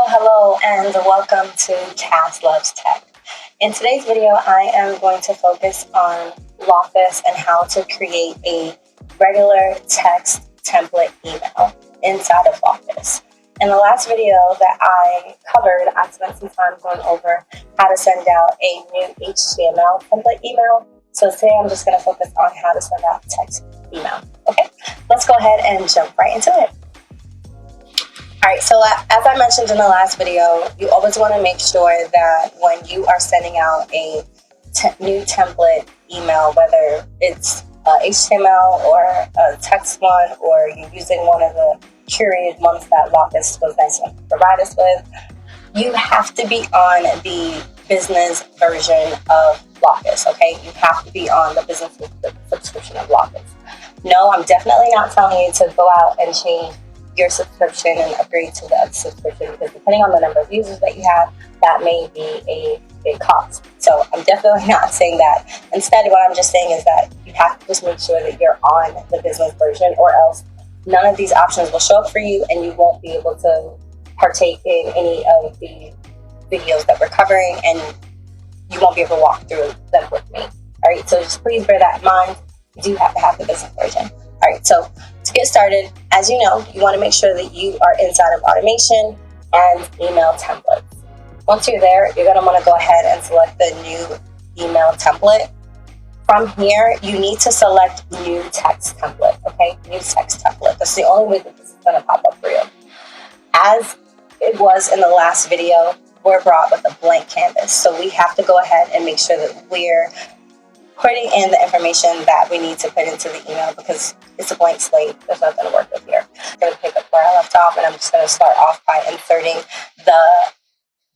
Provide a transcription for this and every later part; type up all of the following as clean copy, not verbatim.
Hello, and welcome to Cass Loves Tech. In today's video, I am going to focus on Lawcus and how to create a regular text template email inside of Lawcus. In the last video that I covered, I spent some time going over how to send out a new HTML template email. So today I'm just going to focus on how to send out text email. Okay, let's go ahead and jump right into it. All right, so as I mentioned in the last video, you always want to make sure that when you are sending out a new template email, whether it's HTML or a text one, or you're using one of the curated ones that Lawcus was nice enough to provide us with, you have to be on the business version of Lawcus, okay? You have to be on the business subscription of Lawcus. No, I'm definitely not telling you to go out and change your subscription and upgrade to the other subscription, because depending on the number of users that you have, that may be a big cost. So I'm definitely not saying that. Instead, what I'm just saying is that you have to just make sure that you're on the business version, or else none of these options will show up for you and you won't be able to partake in any of the videos that we're covering, and you won't be able to walk through them with me. All right, so just please bear that in mind. You do have to have the business version. All right, so to get started, as you know, you want to make sure that you are inside of automation and email templates. Once you're there, you're going to want to go ahead and select the new email template. From here, you need to select new text template, okay? New text template. That's the only way that this is going to pop up for you. As it was in the last video, we're brought with a blank canvas. So we have to go ahead and make sure that we're putting in the information that we need to put into the email, because it's a blank slate. There's nothing to work with here. I'm going to pick up where I left off, and I'm just going to start off by inserting the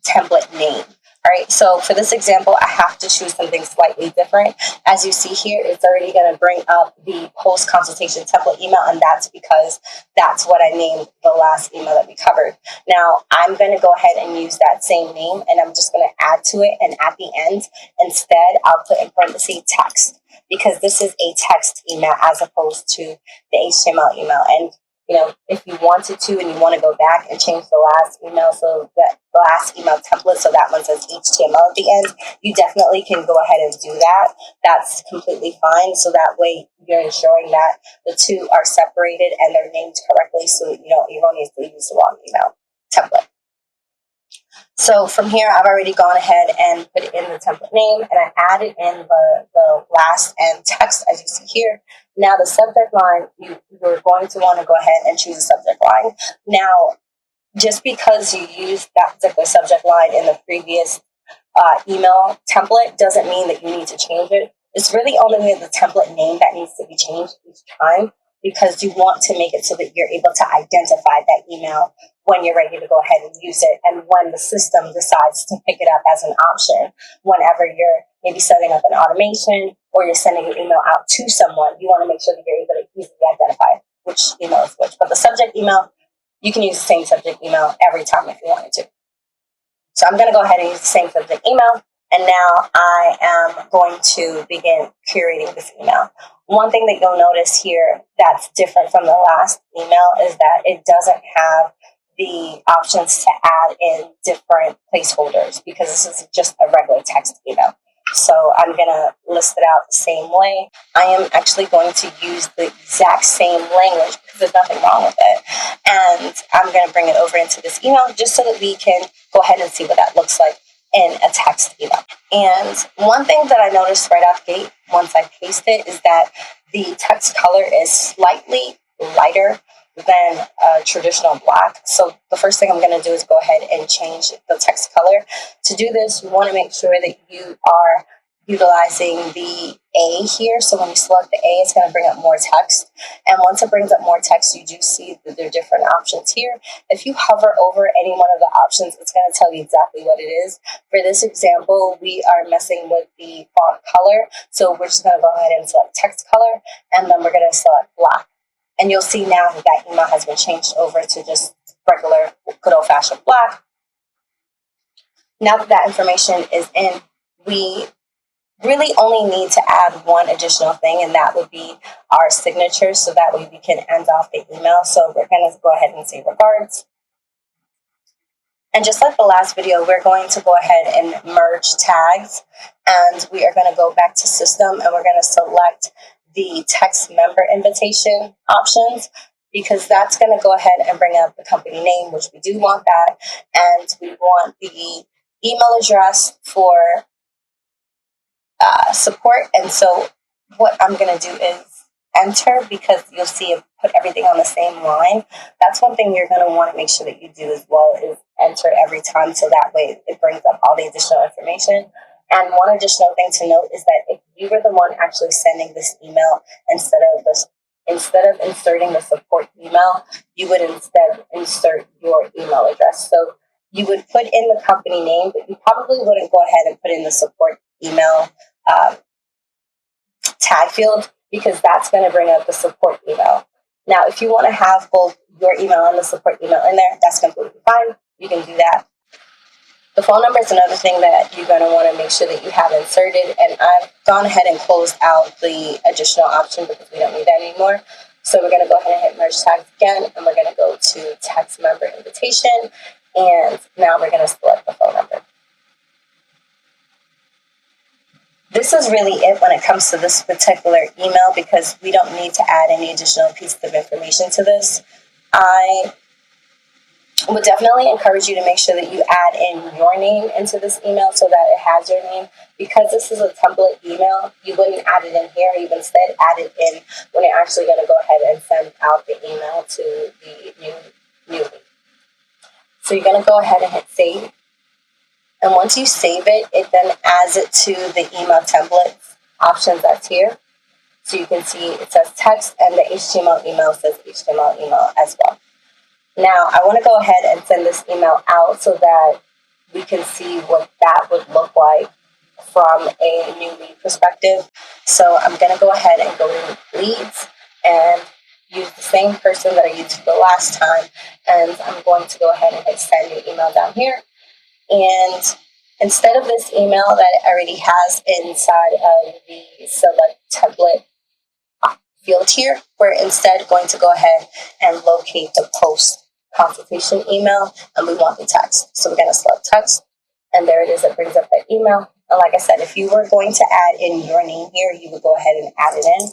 template name. All right, so for this example, I have to choose something slightly different. As you see here, it's already going to bring up the post-consultation template email, and that's because that's what I named the last email that we covered. Now, I'm going to go ahead and use that same name, and I'm just going to add to it, and at the end, instead, I'll put in parentheses text, because this is a text email as opposed to the HTML email. And if you wanted to and you want to go back and change the last email, so that the last email template, so that one says HTML at the end, you definitely can go ahead and do that. That's completely fine. So that way you're ensuring that the two are separated and they're named correctly, so you don't erroneously use the wrong email template. So from here, I've already gone ahead and put in the template name, and I added in the last and text, as you see here. Now the subject line, you're going to want to go ahead and choose a subject line. Now, just because you used that particular subject line in the previous email template doesn't mean that you need to change it. It's really only the template name that needs to be changed each time, because you want to make it so that you're able to identify that email when you're ready to go ahead and use it, and when the system decides to pick it up as an option. Whenever you're maybe setting up an automation or you're sending an email out to someone, you want to make sure that you're able to easily identify which email is which. But the subject email, you can use the same subject email every time if you wanted to. So I'm going to go ahead and use the same subject email, and now I am going to begin curating this email. One thing that you'll notice here that's different from the last email is that it doesn't have the options to add in different placeholders, because this is just a regular text email. So I'm going to list it out the same way. I am actually going to use the exact same language, because there's nothing wrong with it. And I'm going to bring it over into this email just so that we can go ahead and see what that looks like in a text email. And one thing that I noticed right off the gate once I paste it is that the text color is slightly lighter than a traditional black. So the first thing I'm going to do is go ahead and change the text color. To do this, you want to make sure that you are utilizing the A here. So when you select the A, it's going to bring up more text. And once it brings up more text, you do see that there are different options here. If you hover over any one of the options, it's going to tell you exactly what it is. For this example, we are messing with the font color. So we're just going to go ahead and select text color, and then we're going to select black. And you'll see now that that email has been changed over to just regular, good old-fashioned black. Now that that information is in, we really only need to add one additional thing, and that would be our signature, so that way we can end off the email. So we're going to go ahead and say regards. And just like the last video, we're going to go ahead and merge tags, and we are going to go back to system, and we're going to select the text member invitation options, because that's going to go ahead and bring up the company name, which we do want that, and we want the email address for support. And so what I'm going to do is enter, because you'll see it put everything on the same line. That's one thing you're going to want to make sure that you do as well, is enter every time, so that way it brings up all the additional information. And one additional thing to note is that if you were the one actually sending this email, instead of inserting the support email, you would instead insert your email address. So you would put in the company name, but you probably wouldn't go ahead and put in the support email tag field, because that's going to bring up the support email. Now, if you want to have both your email and the support email in there, that's completely fine. You can do that. The phone number is another thing that you're going to want to make sure that you have inserted, and I've gone ahead and closed out the additional option because we don't need that anymore. So we're going to go ahead and hit merge tags again, and we're going to go to text member invitation, and now we're going to select the phone number. This is really it when it comes to this particular email, because we don't need to add any additional pieces of information to this. I would definitely encourage you to make sure that you add in your name into this email, so that it has your name. Because this is a template email, you wouldn't add it in here. You would instead add it in when you're actually going to go ahead and send out the email to the newbie. So you're going to go ahead and hit save. And once you save it, it then adds it to the email templates options that's here. So you can see it says text, and the HTML email says HTML email as well. Now, I want to go ahead and send this email out so that we can see what that would look like from a new lead perspective. So I'm going to go ahead and go to leads and use the same person that I used for the last time. And I'm going to go ahead and hit send new email down here. And instead of this email that it already has inside of the select template field here, we're instead going to go ahead and locate the post consultation email, and we want the text. So we're going to select text, and there it is. It brings up that email. And like I said, if you were going to add in your name here, you would go ahead and add it in.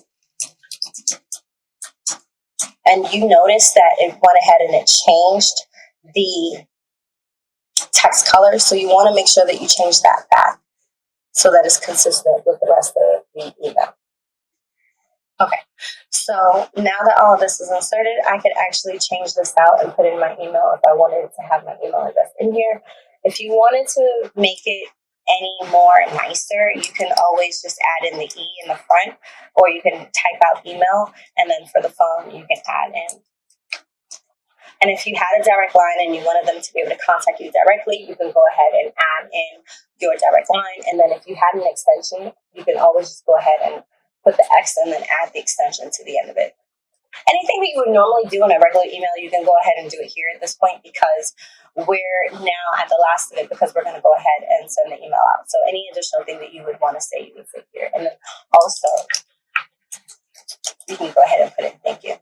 And you notice that it went ahead and it changed the text color. So you want to make sure that you change that back so that it's consistent with the rest of the email. Okay, so now that all of this is inserted, I could actually change this out and put in my email if I wanted to have my email address in here. If you wanted to make it any more nicer, you can always just add in the E in the front, or you can type out email, and then for the phone, you can add in. And if you had a direct line and you wanted them to be able to contact you directly, you can go ahead and add in your direct line. And then if you had an extension, you can always just go ahead and put the X and then add the extension to the end of it. Anything that you would normally do in a regular email, you can go ahead and do it here at this point, because we're now at the last of it, because we're going to go ahead and send the email out. So any additional thing that you would want to say, you would say here. And then also, you can go ahead and put it, thank you.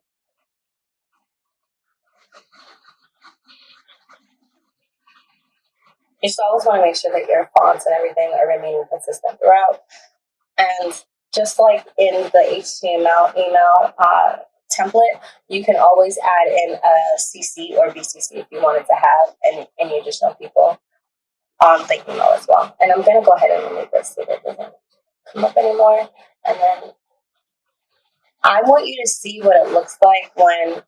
You just always want to make sure that your fonts and everything are remaining consistent throughout. And just like in the HTML email template, you can always add in a CC or BCC if you wanted to have any additional people on the email as well. And I'm going to go ahead and remove this so that it doesn't come up anymore. And then I want you to see what it looks like when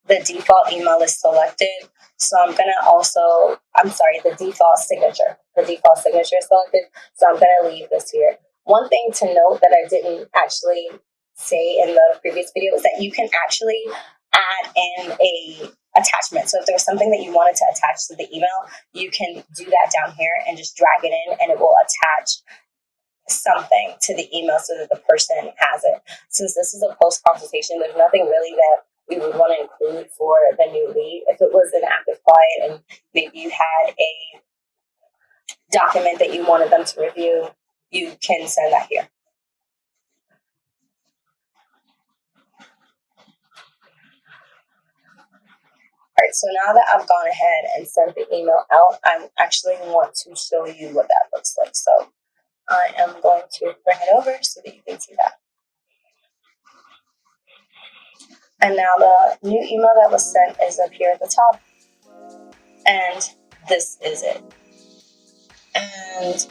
the default email is selected. So I'm going to also, the default signature. The default signature is selected. So I'm going to leave this here. One thing to note that I didn't actually say in the previous video is that you can actually add in a attachment. So if there was something that you wanted to attach to the email, you can do that down here and just drag it in, and it will attach something to the email so that the person has it. Since this is a post consultation, there's nothing really that we would want to include for the new lead. If it was an active client and maybe you had a document that you wanted them to review, you can send that here. All right, so now that I've gone ahead and sent the email out, I actually want to show you what that looks like. So I am going to bring it over so that you can see that. And now the new email that was sent is up here at the top. And this is it. And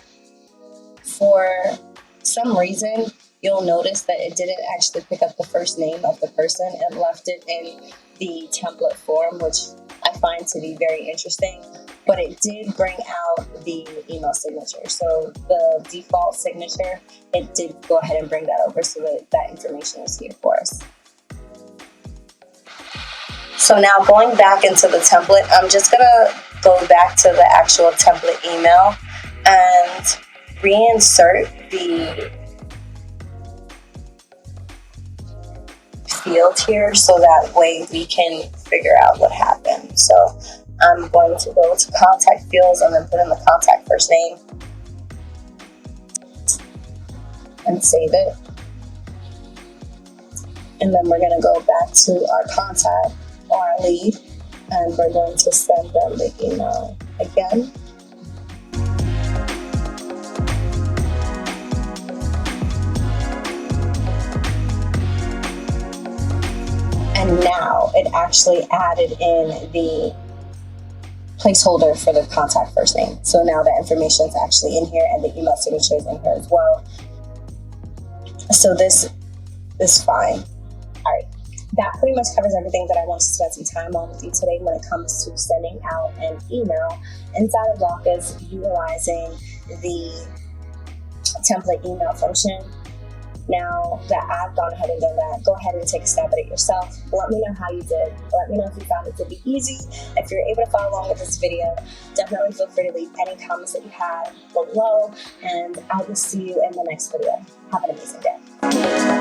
for some reason, you'll notice that it didn't actually pick up the first name of the person. It left it in the template form, which I find to be very interesting. But it did bring out the email signature. So the default signature, it did go ahead and bring that over so that that information is here for us. So now going back into the template, I'm just gonna go back to the actual template email and reinsert the field here so that way we can figure out what happened. So I'm going to go to contact fields and then put in the contact first name and save it. And then we're going to go back to our contact or our lead and we're going to send them the email again. And now it actually added in the placeholder for the contact first name. So now that information is actually in here and the email signature is in here as well. So this is fine. All right. That pretty much covers everything that I want to spend some time on with you today when it comes to sending out an email inside of Lawcus utilizing the template email function. Now that I've gone ahead and done that, go ahead and take a stab at it yourself. Let me know how you did. Let me know if you found it to be easy. If you're able to follow along with this video, definitely feel free to leave any comments that you have below, and I will see you in the next video. Have an amazing day.